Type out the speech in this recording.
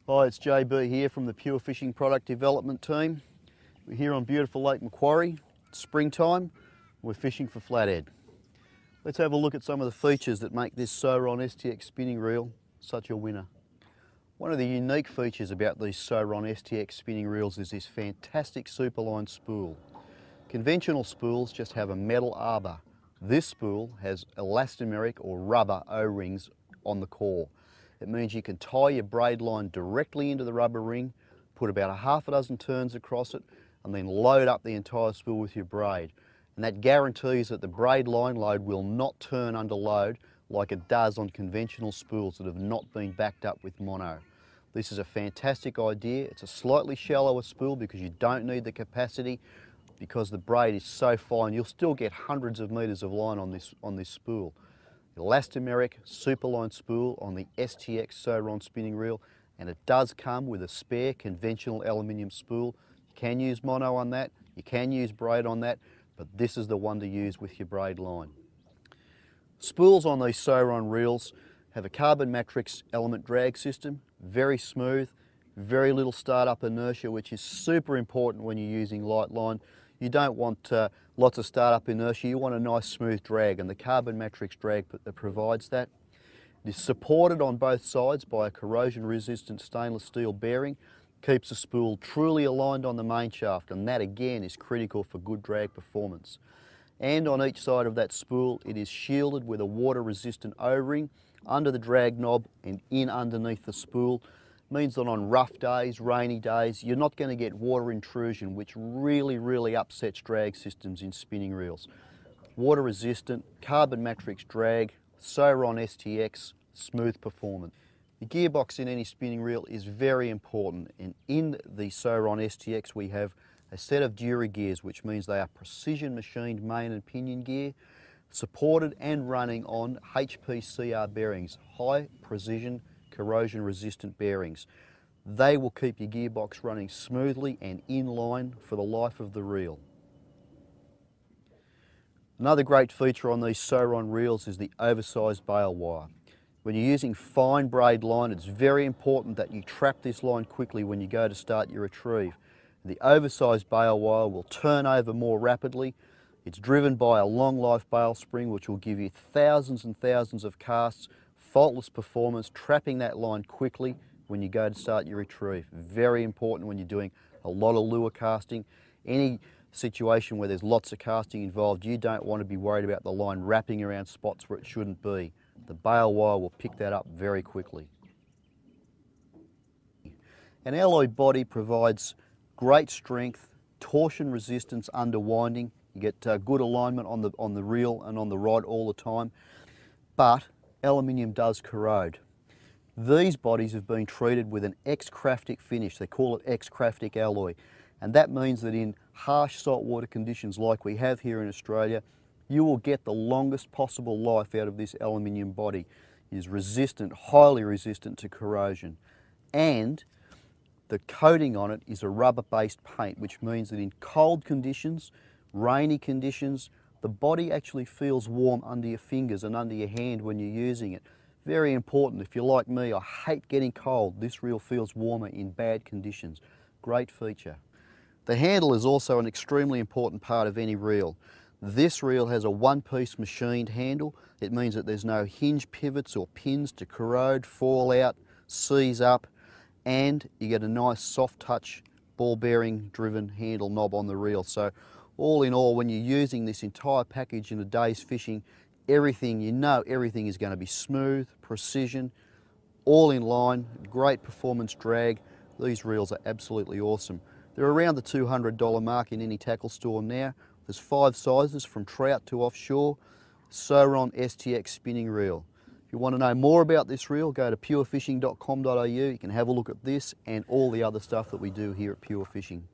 Hi, it's JB here from the Pure Fishing Product Development Team. We're here on beautiful Lake Macquarie. It's springtime. We're fishing for flathead. Let's have a look at some of the features that make this Soron STX spinning reel such a winner. One of the unique features about these Soron STX spinning reels is this fantastic Superline spool. Conventional spools just have a metal arbor. This spool has elastomeric or rubber O-rings on the core. It means you can tie your braid line directly into the rubber ring, put about a half a dozen turns across it, and then load up the entire spool with your braid. And that guarantees that the braid line load will not turn under load like it does on conventional spools that have not been backed up with mono. This is a fantastic idea. It's a slightly shallower spool because you don't need the capacity, because the braid is so fine. You'll still get hundreds of metres of line on this spool. Elastomeric Superline spool on the STX Soron spinning reel, and it does come with a spare conventional aluminium spool. You can use mono on that, you can use braid on that, but this is the one to use with your braid line. Spools on these Soron reels have a carbon matrix element drag system, very smooth, very little startup inertia, which is super important when you're using light line. You don't want lots of startup inertia, you want a nice smooth drag, and the carbon matrix drag that provides that. It is supported on both sides by a corrosion resistant stainless steel bearing, keeps the spool truly aligned on the main shaft, and that again is critical for good drag performance. And on each side of that spool it is shielded with a water resistant O-ring under the drag knob and in underneath the spool. Means that on rough days, rainy days, you're not going to get water intrusion, which really upsets drag systems in spinning reels. Water resistant, carbon matrix drag, Soron STX, smooth performance. The gearbox in any spinning reel is very important, and in the Soron STX we have a set of Dura gears, which means they are precision machined main and pinion gear, supported and running on HPCR bearings, high precision corrosion resistant bearings. They will keep your gearbox running smoothly and in line for the life of the reel. Another great feature on these Soron reels is the oversized bail wire. When you're using fine braid line, it's very important that you trap this line quickly when you go to start your retrieve. The oversized bail wire will turn over more rapidly. It's driven by a long life bail spring which will give you thousands and thousands of casts, faultless performance, trapping that line quickly when you go to start your retrieve. Very important when you're doing a lot of lure casting. Any situation where there's lots of casting involved, you don't want to be worried about the line wrapping around spots where it shouldn't be. The bail wire will pick that up very quickly. An alloy body provides great strength, torsion resistance under winding. You get good alignment on the reel and on the rod all the time, but aluminium does corrode. These bodies have been treated with an X-Craftic finish. They call it X-Craftic alloy, and that means that in harsh saltwater conditions like we have here in Australia, you will get the longest possible life out of this aluminium body. It is resistant, highly resistant to corrosion, and the coating on it is a rubber-based paint, which means that in cold conditions, rainy conditions, the body actually feels warm under your fingers and under your hand when you're using it. Very important. If you're like me, I hate getting cold. This reel feels warmer in bad conditions. Great feature. The handle is also an extremely important part of any reel. This reel has a one-piece machined handle. It means that there's no hinge pivots or pins to corrode, fall out, seize up, and you get a nice soft touch ball bearing driven handle knob on the reel. So all in all, when you're using this entire package in a day's fishing, everything is going to be smooth, precision, all in line, great performance drag. These reels are absolutely awesome. They're around the $200 mark in any tackle store now. There's 5 sizes from trout to offshore. Soron STX spinning reel. If you want to know more about this reel, go to purefishing.com.au. You can have a look at this and all the other stuff that we do here at Pure Fishing.